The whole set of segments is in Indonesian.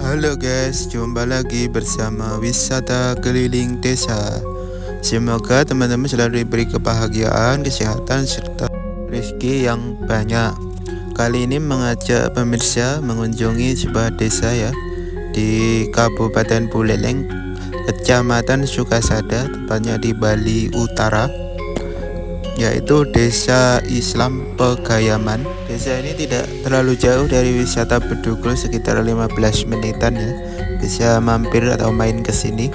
Halo guys, jumpa lagi bersama wisata keliling desa. Semoga teman-teman selalu diberi kebahagiaan, kesehatan, serta rezeki yang banyak. Kali ini mengajak pemirsa mengunjungi sebuah desa ya, di Kabupaten Buleleng, Kecamatan Sukasada, tepatnya di Bali Utara, yaitu Desa Islam Pegayaman. Desa ini tidak terlalu jauh dari wisata Bedugul, sekitar 15 menitan ya. Bisa mampir atau main ke sini.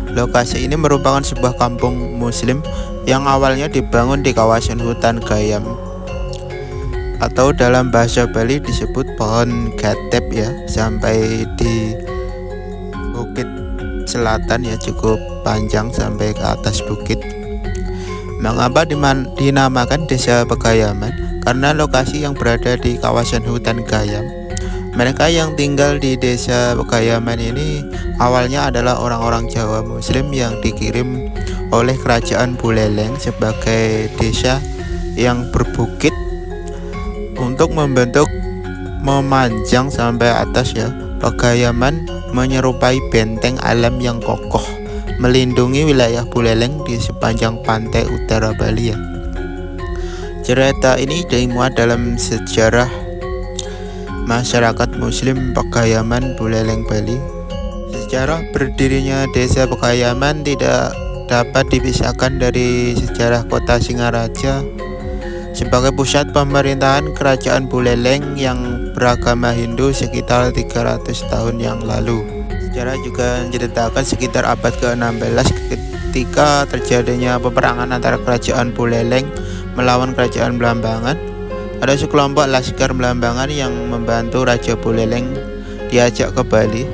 Lokasi ini merupakan sebuah kampung muslim yang awalnya dibangun di kawasan hutan Gayam, atau dalam bahasa Bali disebut pohon gatep ya, sampai di bukit selatan ya, cukup panjang sampai ke atas bukit. Mengapa dinamakan Desa Pegayaman? Karena lokasi yang berada di kawasan hutan Gayam. Mereka yang tinggal di Desa Pegayaman ini awalnya adalah orang-orang Jawa Muslim yang dikirim oleh Kerajaan Buleleng sebagai desa yang berbukit untuk membentuk memanjang sampai atas ya. Pegayaman menyerupai benteng alam yang kokoh, melindungi wilayah Buleleng di sepanjang pantai utara Bali ya. Cerita ini dimuat dalam sejarah masyarakat muslim Pegayaman Buleleng Bali. Sejarah berdirinya Desa Pegayaman tidak dapat dipisahkan dari sejarah kota Singaraja sebagai pusat pemerintahan Kerajaan Buleleng yang beragama Hindu sekitar 300 tahun yang lalu. Sejarah juga menceritakan sekitar abad ke-16 ketika terjadinya peperangan antara Kerajaan Buleleng melawan Kerajaan Belambangan. Ada sekelompok laskar Belambangan yang membantu Raja Buleleng diajak ke Bali.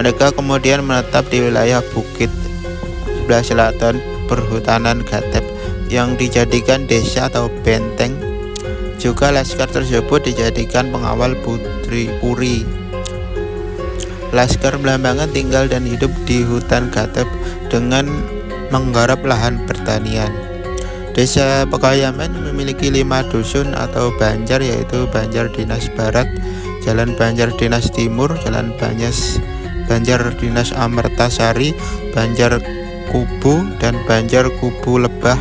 Mereka kemudian menetap di wilayah bukit sebelah selatan perhutanan Gatep yang dijadikan desa atau benteng. Juga laskar tersebut dijadikan pengawal puri. Laskar Belambangan tinggal dan hidup di hutan Gatep dengan menggarap lahan pertanian. Desa Pegayaman memiliki 5 dusun atau banjar, yaitu Banjar Dinas Barat, Jalan Banjar Dinas Timur, Jalan Banjar Dinas Amertasari, Banjar Kubu, dan Banjar Kubu Lebah.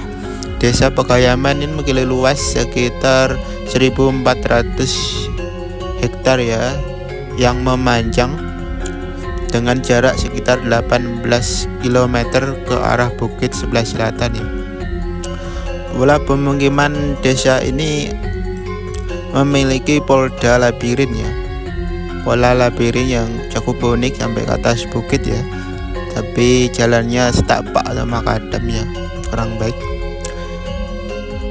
Desa Pegayaman ini memiliki luas sekitar 1.400 hektar ya, yang memanjang dengan jarak sekitar 18 km ke arah bukit sebelah selatan ya. Pola pemukiman desa ini memiliki polda labirin ya. Pola labirin yang cukup unik sampai ke atas bukit ya. Tapi jalannya setapak atau makadam ya, kurang baik.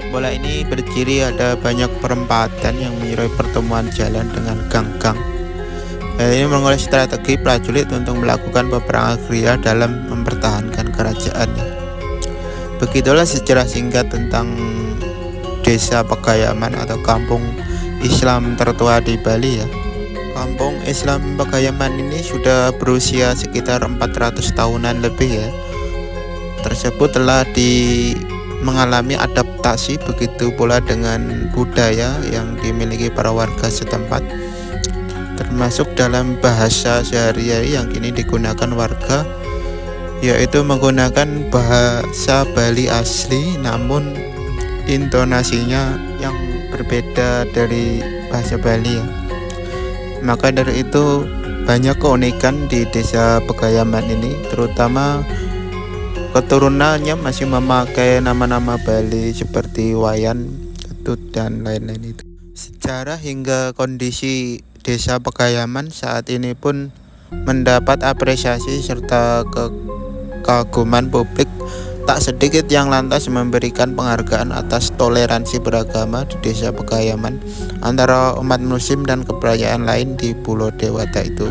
Pola ini berciri ada banyak perempatan yang menyerupai pertemuan jalan dengan gang-gang. Hal ini mengulas strategi prajurit untuk melakukan peperangan gerilya dalam mempertahankan kerajaannya. Begitulah sejarah singkat tentang Desa Pegayaman atau kampung Islam tertua di Bali ya. Kampung Islam Pegayaman ini sudah berusia sekitar 400 tahunan lebih ya. Tersebut telah mengalami adaptasi, begitu pula dengan budaya yang dimiliki para warga setempat, termasuk dalam bahasa sehari-hari yang kini digunakan warga, yaitu menggunakan bahasa Bali asli namun intonasinya yang berbeda dari bahasa Bali ya. Maka dari itu banyak keunikan di Desa Pegayaman ini, terutama keturunannya masih memakai nama-nama Bali seperti Wayan, Ketut, dan lain-lain itu. Sejarah hingga kondisi Desa Pegayaman saat ini pun mendapat apresiasi serta kekaguman publik. Tak sedikit yang lantas memberikan penghargaan atas toleransi beragama di Desa Pegayaman antara umat muslim dan kepercayaan lain di Pulau Dewata itu.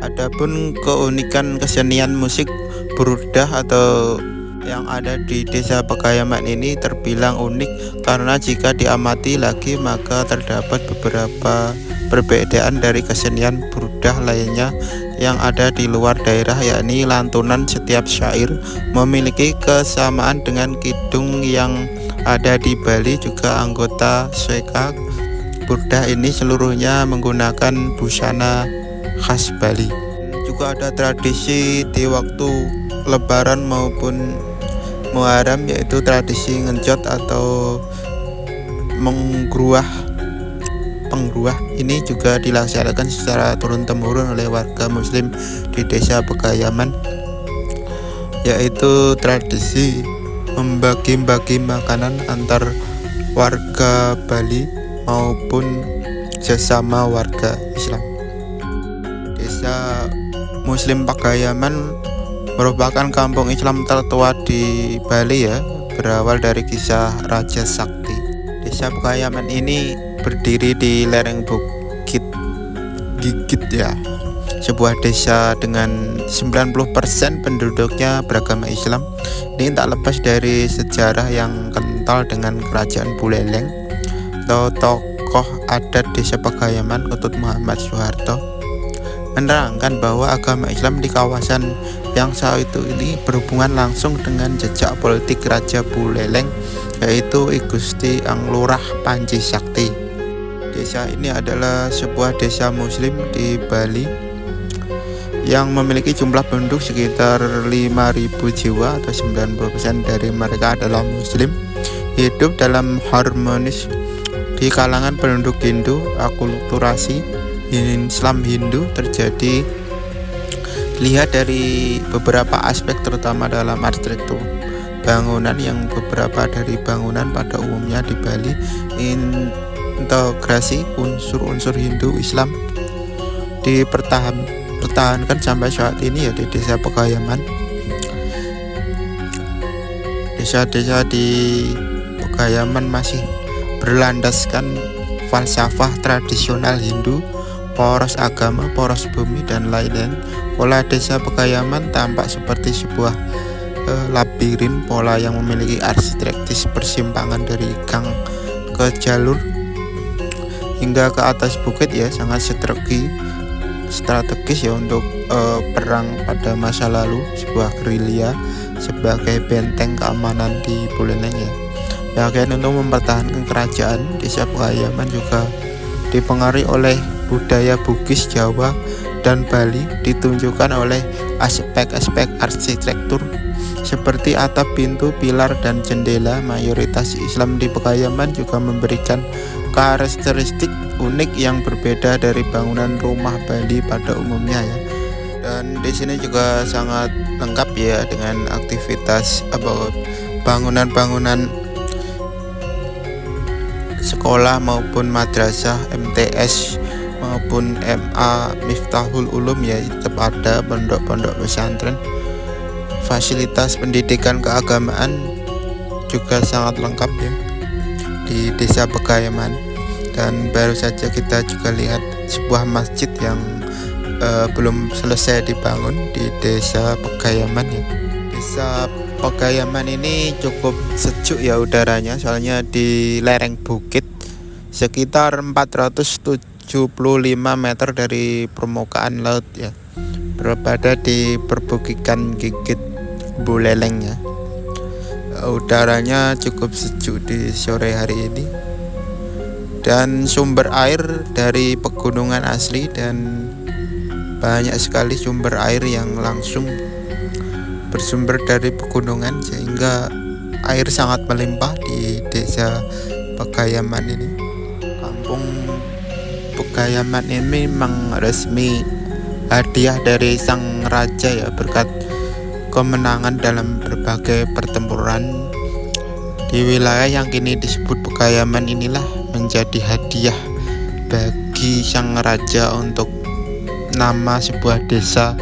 Adapun keunikan kesenian musik brudah atau yang ada di Desa Pegayaman ini terbilang unik, karena jika diamati lagi maka terdapat beberapa perbedaan dari kesenian brudah lainnya yang ada di luar daerah, yakni lantunan setiap syair memiliki kesamaan dengan kidung yang ada di Bali. Juga anggota Sweka Burdah ini seluruhnya menggunakan busana khas Bali. Juga ada tradisi di waktu Lebaran maupun Muharram, yaitu tradisi ngenjot atau pengruah. Ini juga dilaksanakan secara turun-temurun oleh warga muslim di desa Pegayaman, yaitu tradisi membagi-bagi makanan antar warga Bali maupun sesama warga Islam. Desa Muslim Pegayaman merupakan kampung Islam tertua di Bali ya, berawal dari kisah Raja Sakti. Desa Pegayaman ini berdiri di lereng Bukit Gigit ya, sebuah desa dengan 90% penduduknya beragama Islam. Ini tak lepas dari sejarah yang kental dengan kerajaan Buleleng atau tokoh adat desa Pegayaman Ketut Muhammad Soeharto menerangkan bahwa agama Islam di kawasan yang saat itu ini berhubungan langsung dengan jejak politik Raja Buleleng, yaitu I Gusti Anglurah Panji Sakti. Desa ini adalah sebuah desa muslim di Bali yang memiliki jumlah penduduk sekitar 5.000 jiwa atau 90% dari mereka adalah muslim, hidup dalam harmonis di kalangan penduduk Hindu. Akulturasi Islam Hindu terjadi lihat dari beberapa aspek, terutama dalam arsitektur bangunan, yang beberapa dari bangunan pada umumnya di Bali integrasi unsur-unsur Hindu Islam dipertahankan sampai saat ini ya di desa Pegayaman. Desa-desa di Pegayaman masih berlandaskan falsafah tradisional Hindu, poros agama, poros bumi, dan lain-lain. Pola desa Pegayaman tampak seperti sebuah labirin pola yang memiliki arsitektis persimpangan dari gang ke jalur hingga ke atas bukit ya, sangat strategis ya untuk perang pada masa lalu, sebuah gerilya sebagai benteng keamanan di Buleleng ya. Bagian untuk mempertahankan kerajaan, desa Pegayaman juga dipengaruhi oleh budaya Bugis, Jawa, dan Bali, ditunjukkan oleh aspek-aspek arsitektur seperti atap, pintu, pilar, dan jendela. Mayoritas Islam di Pegayaman juga memberikan karakteristik unik yang berbeda dari bangunan rumah Bali pada umumnya ya. Dan di sini juga sangat lengkap ya dengan aktivitas bangunan-bangunan sekolah maupun madrasah, MTS maupun MA Miftahul Ulum ya, tetap ada pondok-pondok pesantren. Fasilitas pendidikan keagamaan juga sangat lengkap ya di desa Pegayaman. Dan baru saja kita juga lihat sebuah masjid yang belum selesai dibangun di desa Pegayaman ya. Desa Pegayaman ini cukup sejuk ya udaranya, soalnya di lereng bukit sekitar 475 meter dari permukaan laut ya, berada di perbukitan Gigit Buleleng ya. Udaranya cukup sejuk di sore hari ini, dan sumber air dari pegunungan asli, dan banyak sekali sumber air yang langsung bersumber dari pegunungan, sehingga air sangat melimpah di desa Pegayaman ini. Kampung Pegayaman ini memang resmi hadiah dari sang raja ya, berkat kemenangan dalam berbagai pertempuran di wilayah yang kini disebut Pegayaman. Inilah menjadi hadiah bagi sang raja untuk nama sebuah desa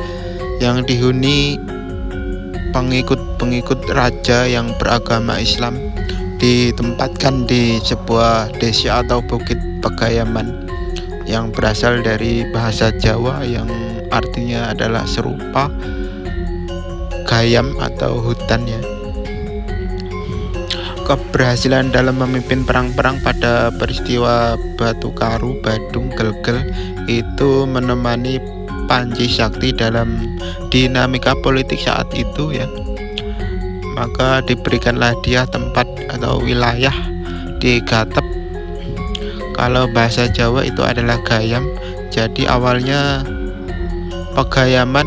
yang dihuni pengikut raja yang beragama Islam, ditempatkan di sebuah desa atau bukit Pegayaman yang berasal dari bahasa Jawa yang artinya adalah serupa, gayam atau hutan ya. Keberhasilan dalam memimpin perang-perang pada peristiwa Batu Karu, Badung, Gelgel itu menemani Panji Sakti dalam dinamika politik saat itu ya. Maka diberikanlah dia tempat atau wilayah di Gatep. Kalau bahasa Jawa itu adalah gayam. Jadi awalnya Pagayaman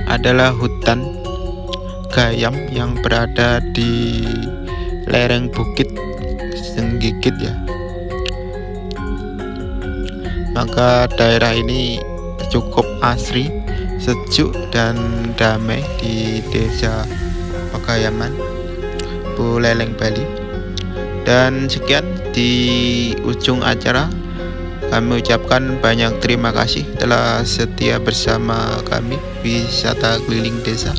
adalah hutan gayam yang berada di lereng Bukit Senggigit ya. Maka daerah ini cukup asri, sejuk dan damai di Desa Pagayaman, Buleleng, Bali. Dan sekian di ujung acara, kami ucapkan banyak terima kasih telah setia bersama kami Wisata Keliling Desa.